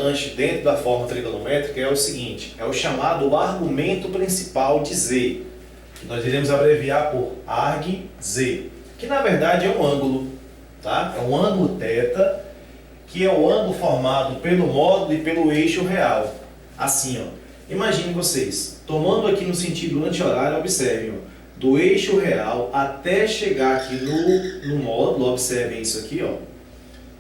importante dentro da forma trigonométrica é o seguinte, é o chamado argumento principal de Z, que nós iremos abreviar por argz, que na verdade é um ângulo, tá? É um ângulo θ, que é o ângulo formado pelo módulo e pelo eixo real. Assim, ó. Imaginem vocês, tomando aqui no sentido anti-horário, observem, ó, do eixo real até chegar aqui no módulo, observem isso aqui, ó.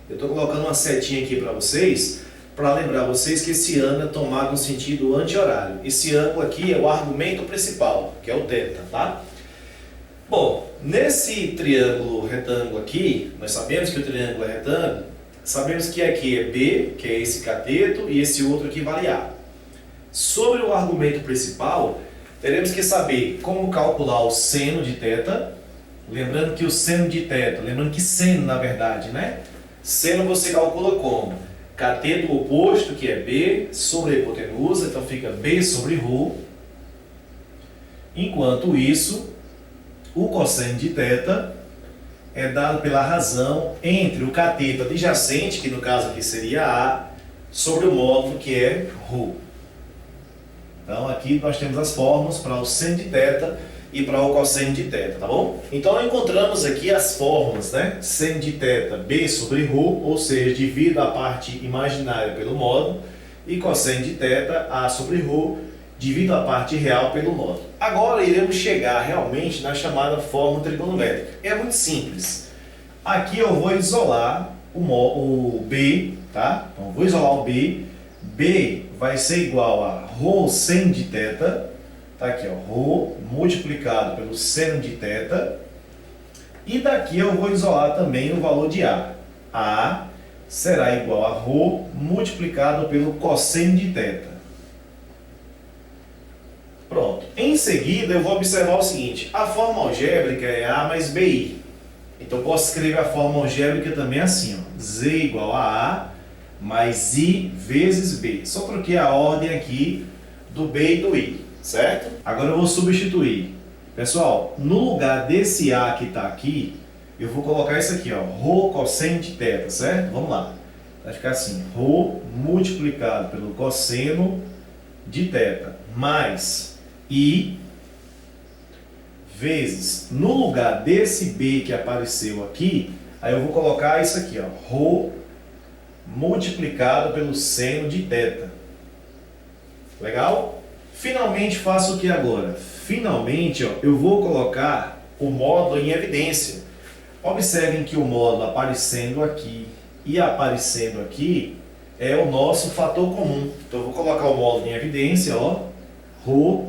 Eu estou colocando uma setinha aqui para vocês, para lembrar vocês que esse ângulo é tomado no sentido anti-horário. Esse ângulo aqui é o argumento principal, que é o θ, tá? Bom, nesse triângulo retângulo aqui, nós sabemos que o triângulo é retângulo, sabemos que aqui é B, que é esse cateto, e esse outro aqui vale A. Sobre o argumento principal, teremos que saber como calcular o seno de θ, lembrando que o seno de θ, lembrando que seno na verdade, né? Seno você calcula como? Cateto oposto, que é B, sobre a hipotenusa, então fica B sobre ρ. Enquanto isso, o cosseno de θ é dado pela razão entre o cateto adjacente, que no caso aqui seria A, sobre o módulo que é ρ. Então aqui nós temos as fórmulas para o seno de θ e para o cosseno de θ, tá bom? Então encontramos aqui as fórmulas, né? Seno de θ, B sobre ρ, ou seja, divido a parte imaginária pelo módulo, e cosseno de θ, A sobre ρ, divido a parte real pelo módulo. Agora iremos chegar realmente na chamada fórmula trigonométrica. É muito simples. Aqui eu vou isolar o B, tá? Então vou isolar o B. B vai ser igual a ρ seno de θ, tá aqui, ó, ρ multiplicado pelo seno de θ, e daqui eu vou isolar também o valor de A. A será igual a ρ multiplicado pelo cosseno de θ. Pronto. Em seguida eu vou observar o seguinte, a forma algébrica é A mais BI. Então eu posso escrever a forma algébrica também assim, ó, Z igual a A mais I vezes B. Só troquei a ordem aqui do B e do I, certo? Agora eu vou substituir. Pessoal, no lugar desse A que está aqui, eu vou colocar isso aqui, ó, ρ cosseno de θ, certo? Vamos lá. Vai ficar assim, ρ multiplicado pelo cosseno de θ mais I vezes, no lugar desse B que apareceu aqui, aí eu vou colocar isso aqui, ó, ρ multiplicado pelo seno de θ. Legal? Finalmente faço o que agora? Finalmente, ó, eu vou colocar o módulo em evidência. Observem que o módulo aparecendo aqui e aparecendo aqui é o nosso fator comum. Então eu vou colocar o módulo em evidência, ó, ρ,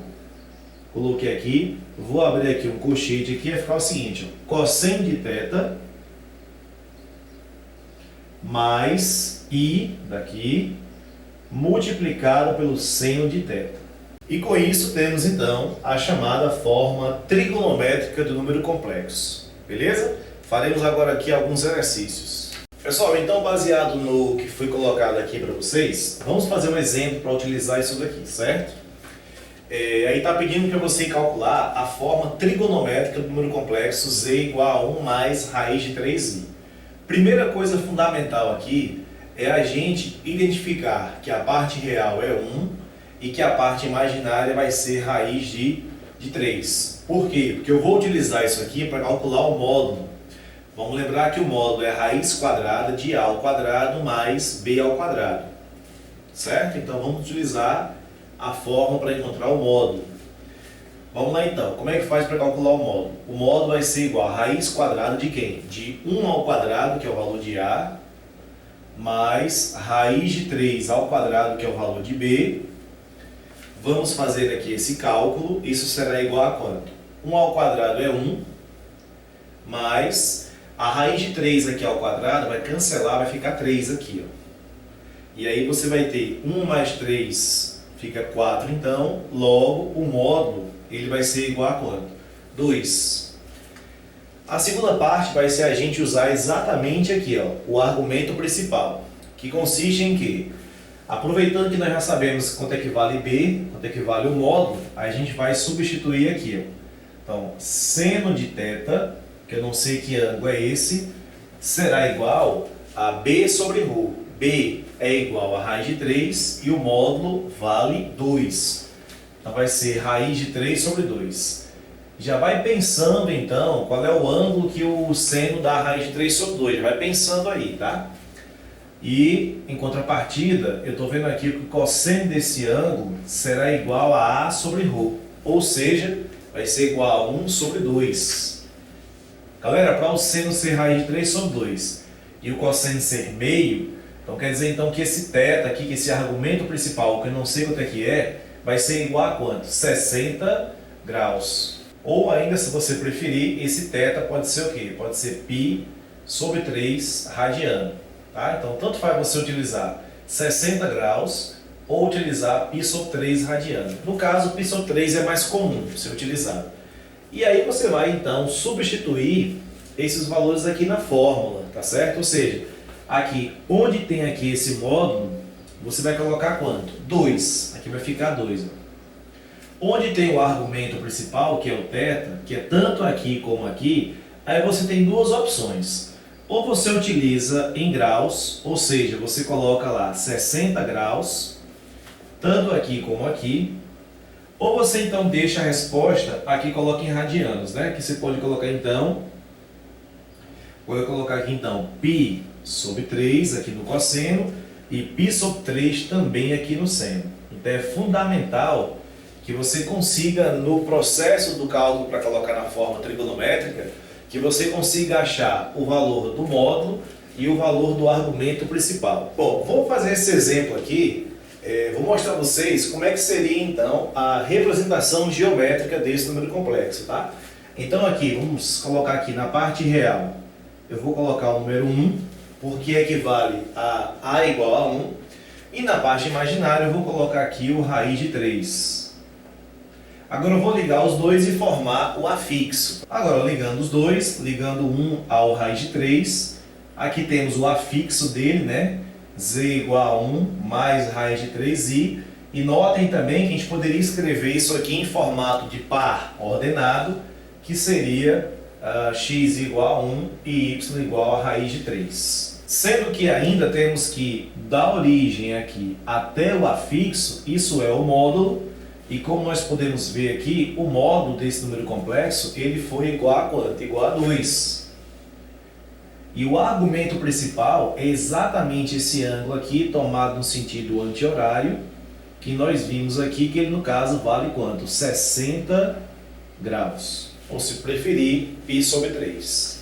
coloquei aqui, vou abrir aqui um colchete aqui, vai ficar o seguinte, ó, cosseno de θ mais I daqui multiplicado pelo seno de θ. E com isso temos então a chamada forma trigonométrica do número complexo. Beleza? Faremos agora aqui alguns exercícios. Pessoal, então baseado no que foi colocado aqui para vocês, vamos fazer um exemplo para utilizar isso daqui, certo? Aí está pedindo para você calcular a forma trigonométrica do número complexo z igual a 1 mais raiz de 3i. Primeira coisa fundamental aqui é a gente identificar que a parte real é 1 e que a parte imaginária vai ser raiz de 3. Por quê? Porque eu vou utilizar isso aqui para calcular o módulo. Vamos lembrar que o módulo é a raiz quadrada de a ao quadrado mais b ao quadrado. Certo? Então vamos utilizar a forma para encontrar o módulo. Vamos lá então, como é que faz para calcular o módulo? O módulo vai ser igual a raiz quadrada de quem? De 1 ao quadrado, que é o valor de a, mais raiz de 3 ao quadrado, que é o valor de b. Vamos fazer aqui esse cálculo, isso será igual a quanto? 1 ao quadrado é 1, mais a raiz de 3 aqui ao quadrado vai cancelar, vai ficar 3 aqui, ó. E aí você vai ter 1 mais 3 fica 4, então, logo o módulo ele vai ser igual a quanto? 2. A segunda parte vai ser a gente usar exatamente aqui, ó, o argumento principal, que consiste em que, aproveitando que nós já sabemos quanto é que vale b, quanto é que vale o módulo, a gente vai substituir aqui, ó. Então, seno de θ, que eu não sei que ângulo é esse, será igual a b sobre ρ. b é igual a raiz de 3 e o módulo vale 2. Então vai ser raiz de 3 sobre 2. Já vai pensando então qual é o ângulo que o seno dá a raiz de 3 sobre 2. Já vai pensando aí, tá? E em contrapartida, eu estou vendo aqui que o cosseno desse ângulo será igual a A sobre ρ. Ou seja, vai ser igual a 1 sobre 2. Galera, para o seno ser raiz de 3 sobre 2 e o cosseno ser meio, então quer dizer então que esse θ aqui, que esse argumento principal, que eu não sei quanto é que é, vai ser igual a quanto? 60 graus. Ou ainda, se você preferir, esse θ pode ser o quê? Pode ser π sobre 3 radiano. Tá? Então, tanto faz você utilizar 60 graus ou utilizar π sobre 3 radiano. No caso, π sobre 3 é mais comum ser utilizado. E aí você vai, então, substituir esses valores aqui na fórmula, tá certo? Ou seja, aqui, onde tem aqui esse módulo, você vai colocar quanto? 2. Aqui vai ficar 2. Onde tem o argumento principal, que é o θ, que é tanto aqui como aqui, aí você tem duas opções. Ou você utiliza em graus, ou seja, você coloca lá 60 graus, tanto aqui como aqui, ou você então deixa a resposta aqui, coloca em radianos, né? Que você pode colocar então, vou colocar aqui então π sobre 3 aqui no cosseno e π sobre 3 também aqui no seno. Então é fundamental que você consiga, no processo do cálculo para colocar na forma trigonométrica, que você consiga achar o valor do módulo e o valor do argumento principal. Bom, vou fazer esse exemplo aqui, vou mostrar a vocês como é que seria então a representação geométrica desse número complexo, tá? Então aqui, vamos colocar aqui na parte real, eu vou colocar o número 1, porque equivale a A igual a 1, e na parte imaginária eu vou colocar aqui o raiz de 3. Agora eu vou ligar os dois e formar o afixo. Agora ligando os dois, ligando 1 ao raiz de 3, aqui temos o afixo dele, né? Z igual a 1 mais raiz de 3i. E notem também que a gente poderia escrever isso aqui em formato de par ordenado, que seria x igual a 1 e y igual a raiz de 3. Sendo que ainda temos que, da origem aqui até o afixo, isso é o módulo. E como nós podemos ver aqui, o módulo desse número complexo, ele foi igual a quanto? Igual a 2. E o argumento principal é exatamente esse ângulo aqui, tomado no sentido anti-horário, que nós vimos aqui, que ele no caso vale quanto? 60 graus. Ou se preferir, π sobre 3.